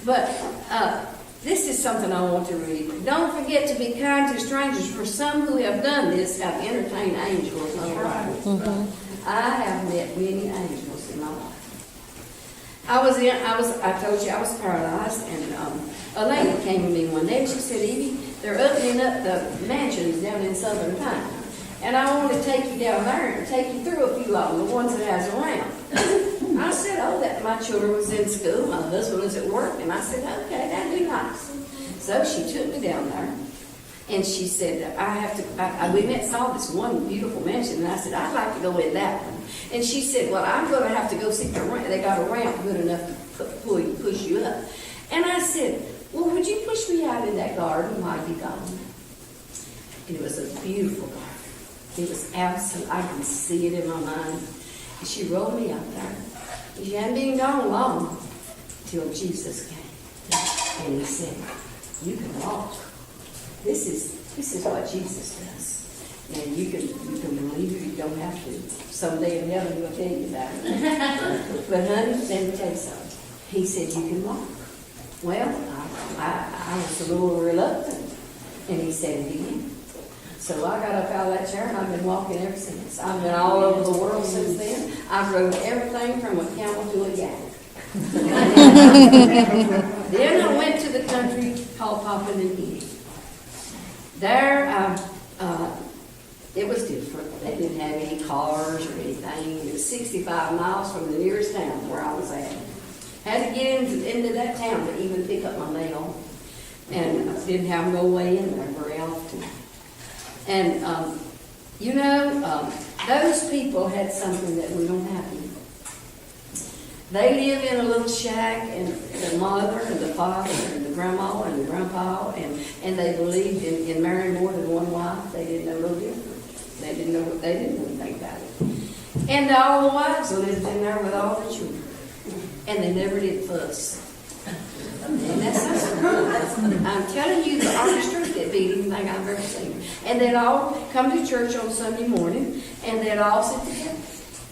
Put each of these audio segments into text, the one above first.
But this is something I want to read. Don't forget to be kind to strangers, for some who have done this have entertained angels. I have met many angels in my life. I told you I was paralyzed, and a lady came to me one day and she said, Evie, they're opening up the mansions down in Southern Pine. And I want to take you down there and take you through a few of them, the ones that has around. I said, that my children was in school, my husband was at work, and I said, okay, that'd be nice. So she took me down there, and she said, we went and saw this one beautiful mansion, and I said, I'd like to go in that one. And she said, well, I'm going to have to go see the ramp. They got a ramp good enough to push you up. And I said, well, would you push me out in that garden while you gone? And it was a beautiful garden. It was absolute. I can see it in my mind. And she rolled me out there. She hadn't been gone long till Jesus came. And he said, you can walk. This is what Jesus does. And you can believe it, you don't have to. Someday in heaven he'll tell you about it. But honey, let me tell you something. He said you can walk. Well, I was a little reluctant. And he said it again. So I got up out of that chair and I've been walking ever since. I've been all over the world since then. I've rode everything from a camel to a yak. Then I went to the country called Papua New Guinea. There, it was different. They didn't have any cars or anything. It was 65 miles from the nearest town where I was at. Had to get into that town to even pick up my mail. And I didn't have no way in there very often. And, those people had something that we don't have here. They live in a little shack, and the mother and the father and the grandma and the grandpa, and they believed in marrying more than one wife. They didn't know no different. They didn't know anything about it. And all the wives lived in there with all the children. And they never did fuss. And that's I'm telling you, the orchestra that beat anything I've ever seen. And they'd all come to church on Sunday morning, and they'd all sit together.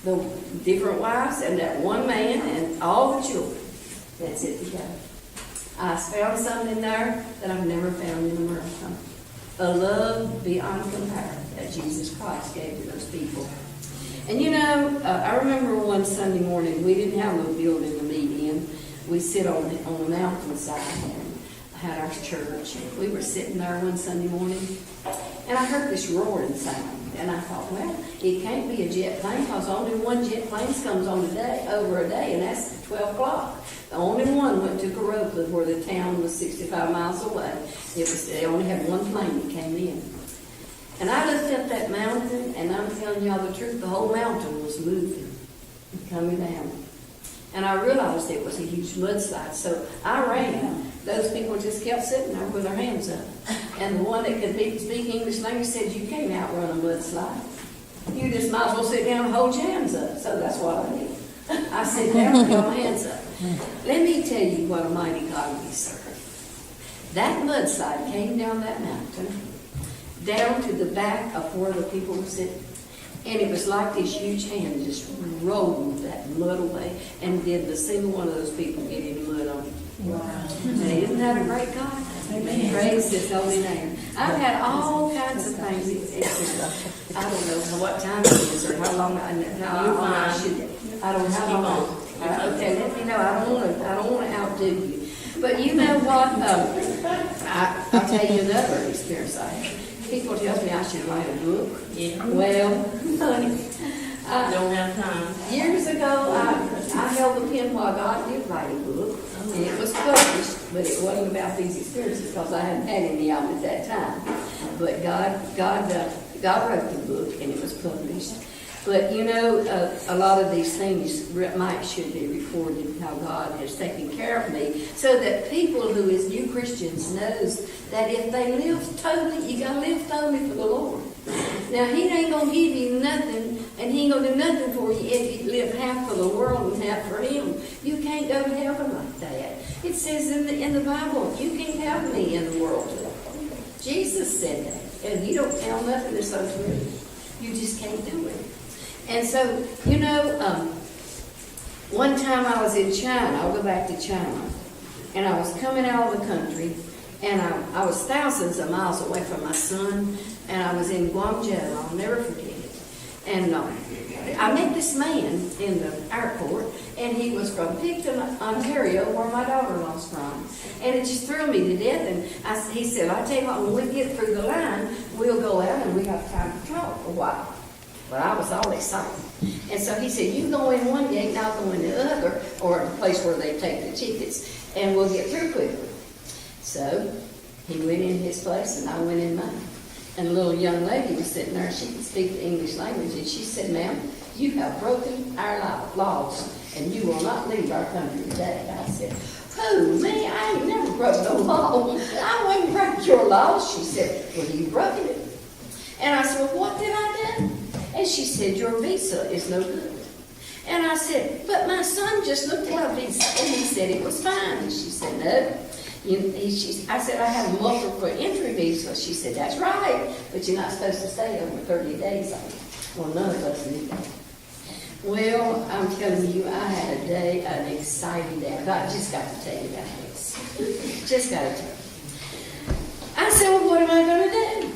The different wives and that one man and all the children that sit together. I found something there that I've never found in the world. A love beyond comparison that Jesus Christ gave to those people. And I remember one Sunday morning, we didn't have no building to meet in. We sit on the mountainside and had our church. We were sitting there one Sunday morning, and I heard this roaring sound. And I thought, well, it can't be a jet plane because only one jet plane comes on over a day, and that's at 12 o'clock. The only one went to Karopa, where the town was 65 miles away. They only had one plane that came in. And I looked up that mountain, and I'm telling y'all the truth, the whole mountain was moving and coming down. And I realized it was a huge mudslide, so I ran. Those people just kept sitting there with their hands up. And the one that could speak English language said, you can't outrun a mudslide. You just might as well sit down and hold your hands up. So that's what I did. I sit down and hold my hands up. Let me tell you what a mighty God we serve. That mudslide came down that mountain, down to the back of where the people were sitting. And it was like this huge hand just rolled that mud away, and did the single one of those people get any mud on it. Wow. And isn't that a great God? Amen. Praise His holy name. I've had all kinds of things. I don't know what time it is or how long I should. I don't know how long. Okay, let me know. I don't want to outdo you. But you know what? I'll tell you another experience I had. People tell me I should write a book. Yeah. Well, honey, I don't have time. Years ago, I held the pen while God did write a book, and it was published, but it wasn't about these experiences because I hadn't had any of them at that time. But God wrote the book, and it was published. But a lot of these things should be recorded, how God has taken care of me, so that people who is new Christians knows that if they live totally, you gotta live totally for the Lord. Now He ain't gonna give you nothing, and He ain't gonna do nothing for you if you live half for the world and half for Him. You can't go to heaven like that. It says in the Bible, you can't have me in the world. Jesus said that, and you don't tell nothing that's untrue. You just can't do it. And so, one time I was in China. I'll go back to China. and I was coming out of the country, and I was thousands of miles away from my son, and I was in Guangzhou. I'll never forget it. And I met this man in the airport, and he was from Picton, Ontario, where my daughter-in-law's from. And it just thrilled me to death. And he said, I tell you what, when we get through the line, we'll go out and we have time to talk a while. But I was all excited. And so he said, you go in one gate and I'll go in the other, or the place where they take the tickets, and we'll get through quickly. So he went in his place and I went in mine. And a little young lady was sitting there. She could speak the English language. And she said, ma'am, you have broken our laws, and you will not leave our country today. I said, who, me? I ain't never broke no law. I wouldn't break your laws. She said, well, you broke it. And I said, well, what did I do? And she said, your visa is no good. And I said, but my son just looked at my visa, and he said it was fine. And she said, no. I said, I have a multiple entry visa. She said, that's right, but you're not supposed to stay over 30 days on it. Well, none of us need that. Well, I'm telling you, I had a day, an exciting day. I just got to tell you about this. Just got to tell you. I said, well, what am I going to do?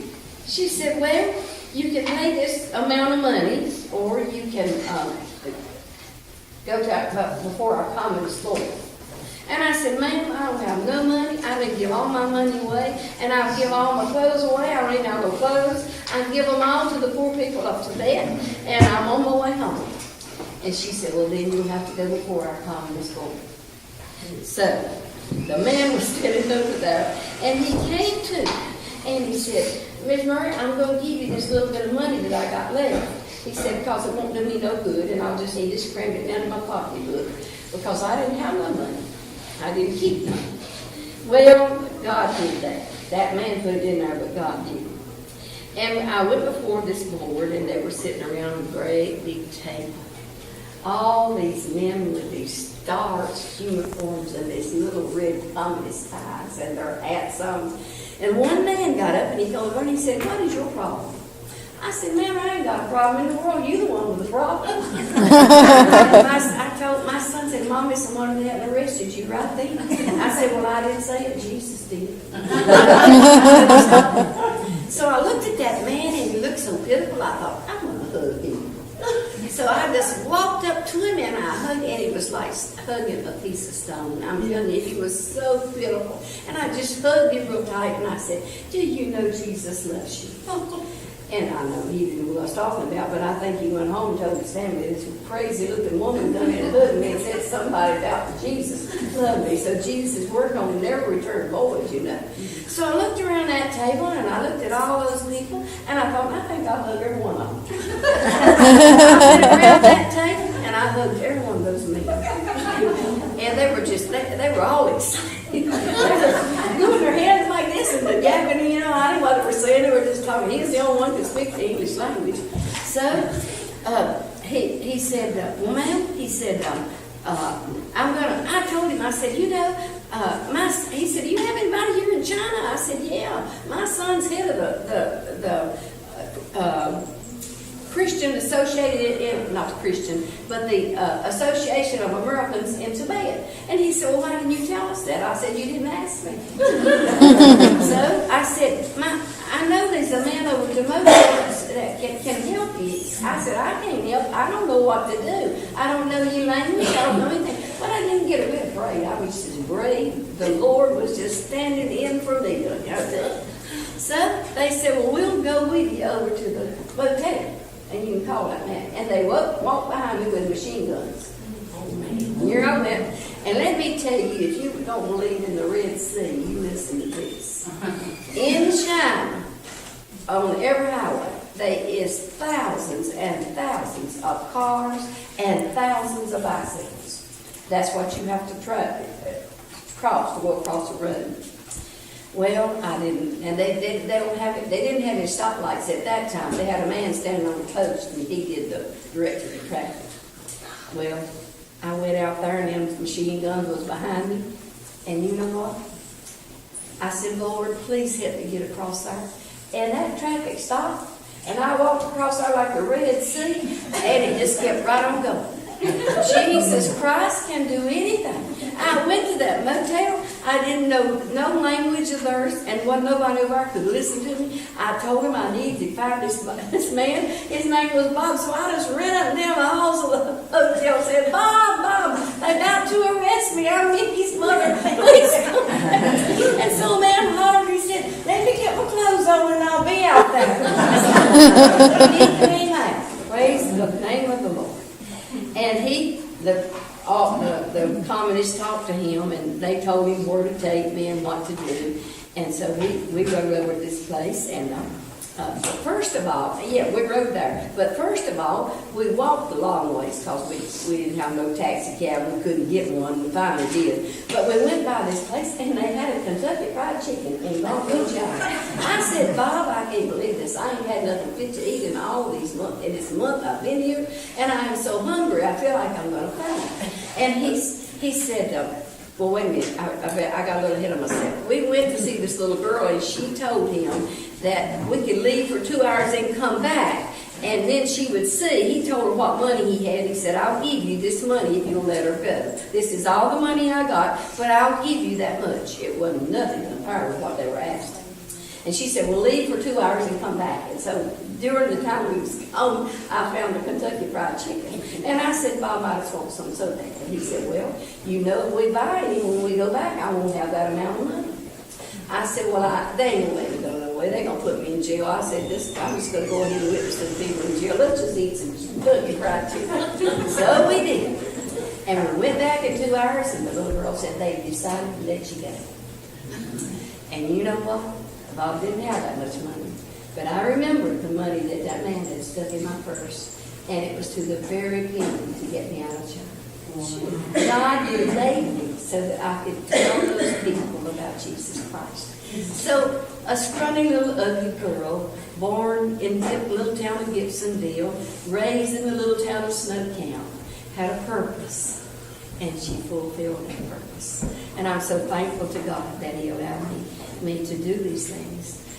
She said, well, you can pay this amount of money, or you can go to before our common store. And I said, ma'am, I don't have no money. I didn't give all my money away, and I give all my clothes away. I don't even have no clothes. I give them all to the poor people up to bed, and I'm on my way home. And she said, well, then you have to go before our common store. So the man was standing over there, and he came to me, and he said, Miss Murray, I'm going to give you this little bit of money that I got left. He said, because it won't do me no good, and I'll just need to cram it down in my pocketbook, because I didn't have no money. I didn't keep none. Well, God did that. That man put it in there, but God did it. And I went before this board, and they were sitting around a great big table. All these men with these starched uniforms and these little red communist ties and their hats on. And one man got up and he called over and he said, what is your problem? I said, man, I ain't got a problem in the world. You the one with the problem. I told my son, said, Mommy, someone had arrested you right then. I said, well, I didn't say it. Jesus did. So I looked at that man and he looked so pitiful. I thought, I'm going to hug him. So I just walked up to him and I hugged him, and it was like hugging a piece of stone. I'm telling you, he was so pitiful. And I just hugged him real tight and I said, do you know Jesus loves you? And I know he didn't know what I was talking about, but I think he went home and told his family this crazy-looking woman done had hugged me and said somebody about Jesus loved me. So Jesus is working on him, never return void, you know. So I looked around that table, and I looked at all those people, and I thought, I think I'll hug every one of them. I went around that table, and I hugged every one of those men. And they were just, they were all excited. They were doing their hands like this and the gabbing, you know, I didn't know what they were saying. They were just talking. He was the only one who could speak the English language. So he said, well, ma'am, he said, I told him, I said, you know, he said, you have anybody here in China? I said, yeah, my son's head of the Christian Associated, not Christian, but the Association of Americans in Tibet. And he said, well, why didn't you tell us that? I said, you didn't ask me. So I said, I know there's a man over to Timothée that can help you. I said, I can't help. I don't know what to do. I don't know your language. I don't know anything. But I didn't get a bit afraid. I was just brave. The Lord was just standing in for me. So they said, well, we'll go with you over to the hotel. And you can call that man. And they walked behind me with machine guns. Oh, man. Here I went. And let me tell you, if you don't believe in the Red Sea, you listen to this. In China, on every highway, there is thousands and thousands of cars and thousands of bicycles. That's what you have to cross to go across the road. Well, I didn't, and they don't have it. They didn't have any stoplights at that time. They had a man standing on the post, and he did the director of traffic. Well, I went out there, and them machine guns was behind me, and you know what? I said, Lord, please help me get across there. And that traffic stopped, and I walked across there like the Red Sea, and it just kept right on going. Jesus Christ can do anything. I went to that motel. I didn't know no language of theirs, and wasn't nobody over there could listen to me. I told him I needed to find this man. His name was Bob, so I just ran up and down the halls of the hotel and said, Bob, they're about to arrest me. I'm Mickey's mother. Please come back. And so the man hollered, he said, let me get my clothes on and I'll be out there. He came out. Praise the name of the Lord. And the communists talked to him, and they told him where to take me and what to do. And so we rode over to this place, and first of all, we rode there. But first of all, we walked a long ways because we didn't have no taxi cab. We couldn't get one. We finally did. But we went by this place, and they had a Kentucky Fried Chicken in Banquet. I said, Bob, I can't believe this. I ain't had nothing fit to eat in all these months. In this month I've been here, and I am so hungry. I feel like I'm going to cry. And he said, well, wait a minute, I got a little ahead of myself. We went to see this little girl, and she told him that we could leave for 2 hours and come back, and then she would see. He told her what money he had. He said, I'll give you this money if you'll let her go. This is all the money I got, but I'll give you that much. It wasn't nothing compared with what they were asking. And she said, well, leave for 2 hours and come back. And so during the time we was gone, I found a Kentucky Fried Chicken. And I said, Bob, I just want some so bad. And he said, well, you know if we buy it, when we go back, I won't have that amount of money. I said, well, they ain't going to go no way. They're going to put me in jail. I said, I'm just going to go ahead and witness to the people in jail. Let's just eat some Kentucky Fried Chicken. So we did. And we went back in 2 hours, and the little girl said, they decided to let you go. And you know what? Bob didn't have that much money. But I remembered the money that man had stuck in my purse. And it was to the very penny to get me out of jail. God delayed me so that I could tell those people about Jesus Christ. So a scrawny little ugly girl, born in the little town of Gibsonville, raised in the little town of Snowcamp, had a purpose. And she fulfilled that purpose. And I'm so thankful to God that He allowed me to do these things.